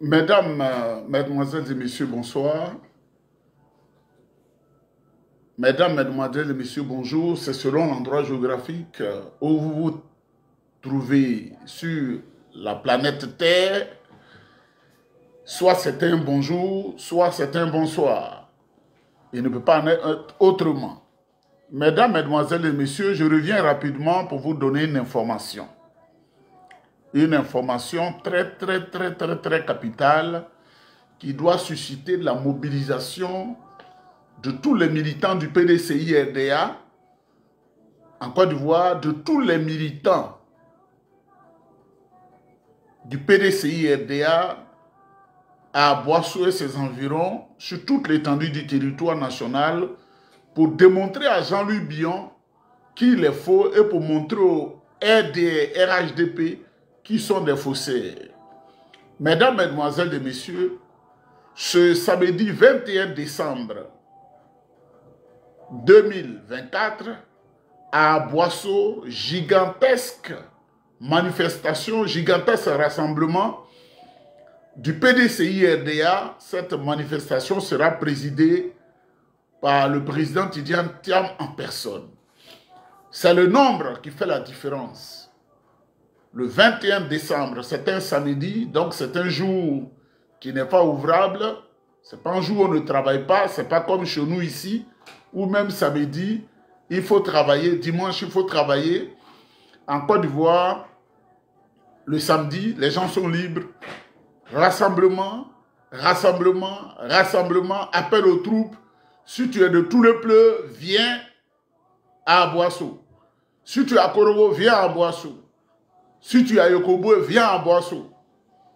Mesdames, Mesdemoiselles et Messieurs, bonsoir. Mesdames, Mesdemoiselles et Messieurs, bonjour. C'est selon l'endroit géographique où vous vous trouvez sur la planète Terre. Soit c'est un bonjour, soit c'est un bonsoir. Il ne peut pas en être autrement. Mesdames, Mesdemoiselles et Messieurs, je reviens rapidement pour vous donner une information. Une information très capitale qui doit susciter la mobilisation de tous les militants du PDCI-RDA en Côte d'Ivoire, de tous les militants du PDCI-RDA à Boissou et ses environs, sur toute l'étendue du territoire national, pour démontrer à Jean-Louis Billon qu'il est faux et pour montrer au RDA, RHDP qui sont des faussaires. Mesdames, Mesdemoiselles et Messieurs, ce samedi 21 décembre 2024, à Boissau, gigantesque manifestation, gigantesque rassemblement du PDCI-RDA. Cette manifestation sera présidée par le président Tidiane Thiam en personne. C'est le nombre qui fait la différence. Le 21 décembre, c'est un samedi, donc c'est un jour qui n'est pas ouvrable. Ce n'est pas un jour où on ne travaille pas, ce n'est pas comme chez nous ici, où même samedi, il faut travailler, dimanche, il faut travailler. En Côte d'Ivoire, le samedi, les gens sont libres. Rassemblement, rassemblement, rassemblement, appel aux troupes. Si tu es de tout le pleu, viens à Boissou. Si tu es à Korogo, viens à Boissou. Si tu es à Yokobo, viens à Boissou.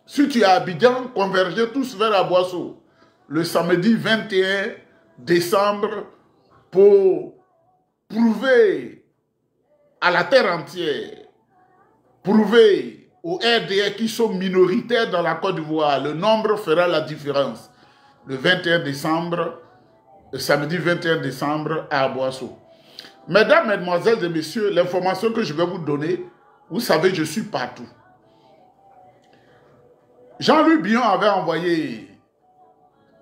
Si tu es à Abidjan, convergez tous vers à Boissou. Le samedi 21 décembre, pour prouver à la terre entière, prouver aux RDA qui sont minoritaires dans la Côte d'Ivoire, le nombre fera la différence. Le 21 décembre, le samedi 21 décembre à Boissou. Mesdames, Mesdemoiselles et Messieurs, l'information que je vais vous donner, vous savez, je suis partout. Jean-Louis Billon avait envoyé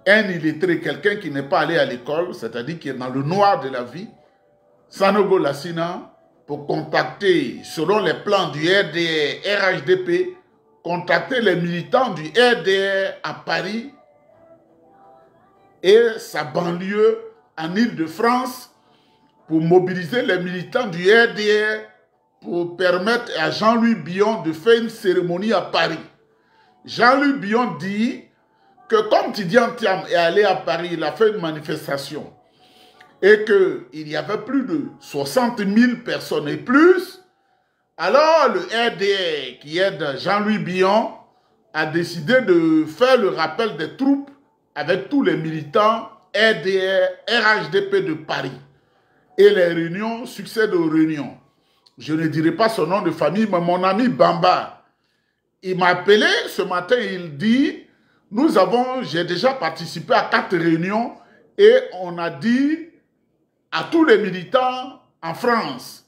un illettré, quelqu'un qui n'est pas allé à l'école, c'est-à-dire qui est dans le noir de la vie, Sanogo Lassina, pour contacter, selon les plans du RDR, RHDP, contacter les militants du RDR à Paris et sa banlieue en Île-de-France pour mobiliser les militants du RDR pour permettre à Jean-Louis Billon de faire une cérémonie à Paris. Jean-Louis Billon dit que comme Tidiane Thiam est allé à Paris, il a fait une manifestation et qu'il y avait plus de 60 000 personnes et plus, alors le RDR qui aide Jean-Louis Billon a décidé de faire le rappel des troupes avec tous les militants RDR, RHDP de Paris. Et les réunions succèdent aux réunions. Je ne dirai pas son nom de famille, mais mon ami Bamba, il m'a appelé ce matin, il dit, j'ai déjà participé à 4 réunions et on a dit à tous les militants en France,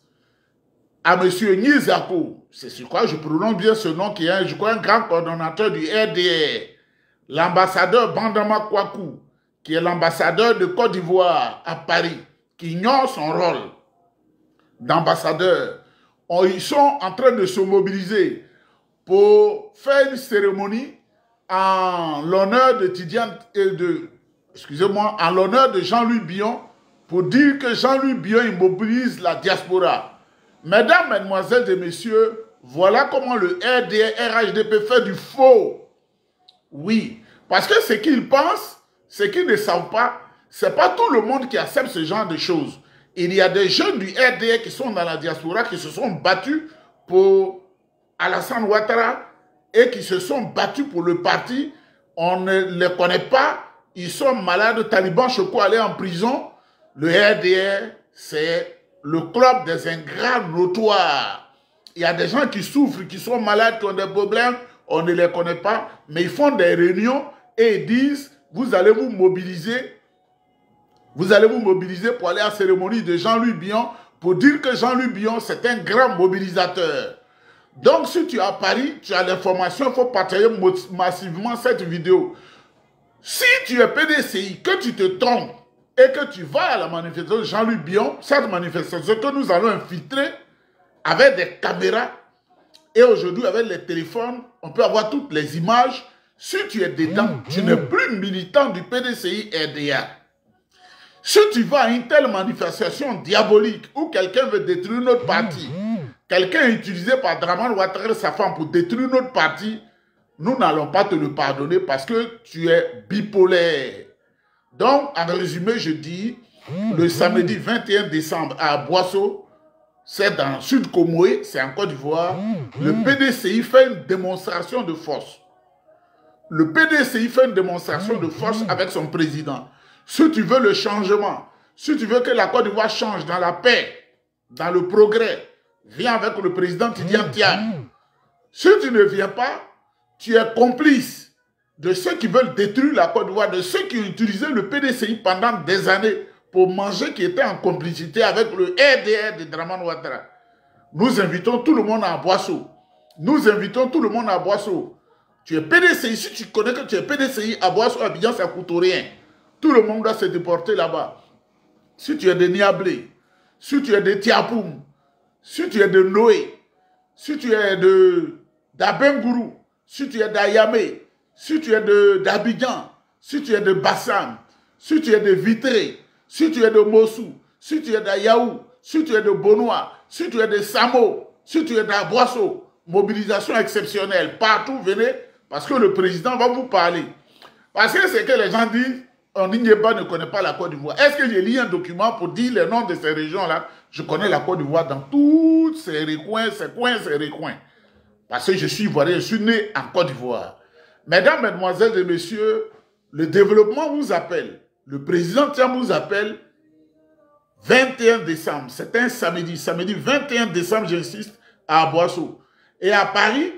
à M. Nizako, c'est sur quoi je prononce bien ce nom, qui est, je crois, un grand coordonnateur du RDR, l'ambassadeur Bandama Kouakou, qui est l'ambassadeur de Côte d'Ivoire à Paris, qui ignore son rôle d'ambassadeur. Ils sont en train de se mobiliser pour faire une cérémonie en l'honneur de Tidiane et en l'honneur de Jean-Louis Billon, pour dire que Jean-Louis Billon immobilise la diaspora. Mesdames, Mesdemoiselles et Messieurs, voilà comment le RDR, RHDP fait du faux. Oui, parce que ce qu'ils pensent, ce qu'ils ne savent pas, ce n'est pas tout le monde qui accepte ce genre de choses. Il y a des jeunes du RDR qui sont dans la diaspora, qui se sont battus pour Alassane Ouattara et qui se sont battus pour le parti. On ne les connaît pas. Ils sont malades. Taliban Choko allé en prison. Le RDR, c'est le club des ingrats notoires. Il y a des gens qui souffrent, qui sont malades, qui ont des problèmes. On ne les connaît pas. Mais ils font des réunions et ils disent, vous allez vous mobiliser. Vous allez vous mobiliser pour aller à la cérémonie de Jean-Louis Billon pour dire que Jean-Louis Billon, c'est un grand mobilisateur. Donc, si tu es à Paris, tu as l'information, il faut partager massivement cette vidéo. Si tu es PDCI, que tu te trompes et que tu vas à la manifestation de Jean-Louis Bion, cette manifestation que nous allons infiltrer avec des caméras et aujourd'hui avec les téléphones, on peut avoir toutes les images. Si tu es dedans, tu n'es plus militant du PDCI RDA. Si tu vas à une telle manifestation diabolique où quelqu'un veut détruire notre parti, quelqu'un est utilisé par Dramane Ouattara et sa femme pour détruire notre parti, nous n'allons pas te le pardonner parce que tu es bipolaire. Donc, en résumé, je dis, le samedi 21 décembre à Boisseau, c'est dans le Sud Comoé, c'est en Côte d'Ivoire, le PDCI fait une démonstration de force. Le PDCI fait une démonstration de force avec son président. Si tu veux le changement, si tu veux que la Côte d'Ivoire change dans la paix, dans le progrès, viens avec le président Tidiane Tiam. Si tu ne viens pas, tu es complice de ceux qui veulent détruire la Côte d'Ivoire, de ceux qui ont utilisé le PDCI pendant des années pour manger, qui étaient en complicité avec le RDR de Dramane Ouattara. Nous invitons tout le monde à Boisseau. Nous invitons tout le monde à Boisseau. Tu es PDCI, si tu connais que tu es PDCI à Boisseau, à Abidjan, ça ne coûte rien. Tout le monde doit se déporter là-bas. Si tu es de Niablé, si tu es de Tiapoum, si tu es de Noé, si tu es d'Abengourou, si tu es d'Ayamé, si tu es d'Abidjan, si tu es de Bassam, si tu es de Vitré, si tu es de Mossou, si tu es d'Ayaou, si tu es de Bonois, si tu es de Samo, si tu es d'Aboisseau, mobilisation exceptionnelle, partout, venez, parce que le président va vous parler. Parce que c'est que les gens disent, on ne connaît pas la Côte d'Ivoire. Est-ce que j'ai lu un document pour dire les noms de ces régions-là? Je connais la Côte d'Ivoire dans tous ces recoins, ces recoins. Parce que je suis ivoirien, je suis né en Côte d'Ivoire. Mesdames, mesdemoiselles et messieurs, le développement vous appelle. Le président Tiam vous appelle 21 décembre. C'est un samedi. Samedi 21 décembre, j'insiste, à Boisseau. Et à Paris,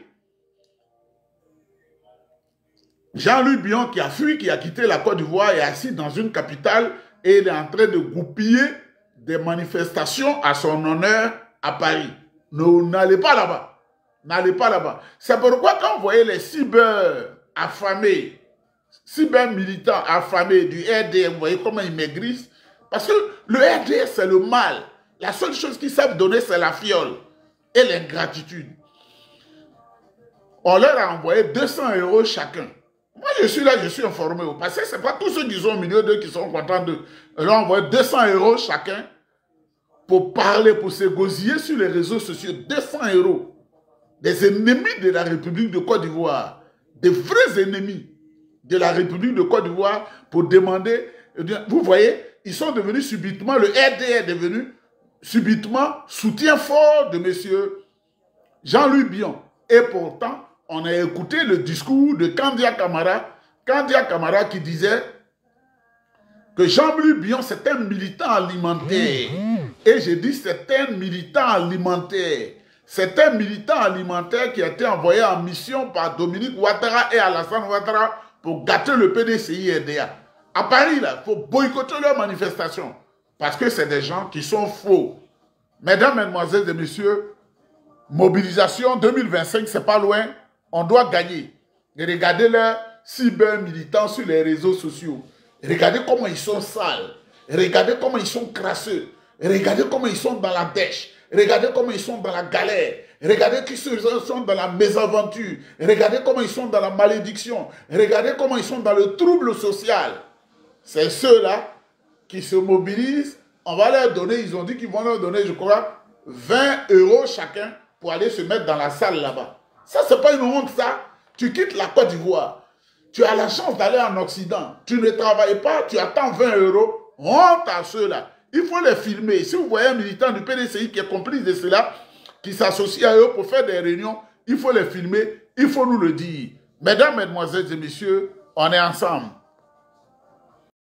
Jean-Louis Bion qui a fui, qui a quitté la Côte d'Ivoire est assis dans une capitale et il est en train de goupiller des manifestations à son honneur à Paris. N'allez pas là-bas. N'allez pas là-bas. C'est pourquoi quand vous voyez les cyber affamés, cyber militants affamés du RDR, vous voyez comment ils maigrissent. Parce que le RDR, c'est le mal. La seule chose qu'ils savent donner, c'est la fiole et l'ingratitude. On leur a envoyé 200 € chacun. Moi, je suis là, je suis informé. Parce que ce n'est pas tous ceux qui sont au milieu d'eux qui sont contents d'eux. On leur a envoyé 200 € chacun pour parler, pour s'égosiller sur les réseaux sociaux. 200 €. Des ennemis de la République de Côte d'Ivoire. Des vrais ennemis de la République de Côte d'Ivoire pour demander... Vous voyez, ils sont devenus subitement, le RDR est devenu subitement soutien fort de M. Jean-Louis Bion. Et pourtant, on a écouté le discours de Kandia Camara qui disait que Jean-Louis Bion, c'est un militant alimentaire. Et j'ai dit, c'est un militant alimentaire. C'est un militant alimentaire qui a été envoyé en mission par Dominique Ouattara et Alassane Ouattara pour gâter le PDCI RDA. À Paris, là, il faut boycotter leurs manifestations. Parce que c'est des gens qui sont faux. Mesdames, mesdemoiselles et messieurs, mobilisation 2025, c'est pas loin. On doit gagner. Et regardez leurs cyber-militants sur les réseaux sociaux. Regardez comment ils sont sales. Regardez comment ils sont crasseux. Regardez comment ils sont dans la dèche. Regardez comment ils sont dans la galère. Regardez qu'ils sont dans la mésaventure. Regardez comment ils sont dans la malédiction. Regardez comment ils sont dans le trouble social. C'est ceux-là qui se mobilisent. On va leur donner, ils ont dit qu'ils vont leur donner, je crois, 20 € chacun pour aller se mettre dans la salle là-bas. Ça, c'est pas une honte, ça. Tu quittes la Côte d'Ivoire. Tu as la chance d'aller en Occident. Tu ne travailles pas, tu attends 20 €. Honte à ceux-là. Il faut les filmer. Si vous voyez un militant du PDCI qui est complice de cela, qui s'associe à eux pour faire des réunions, il faut les filmer, il faut nous le dire. Mesdames, mesdemoiselles et messieurs, on est ensemble.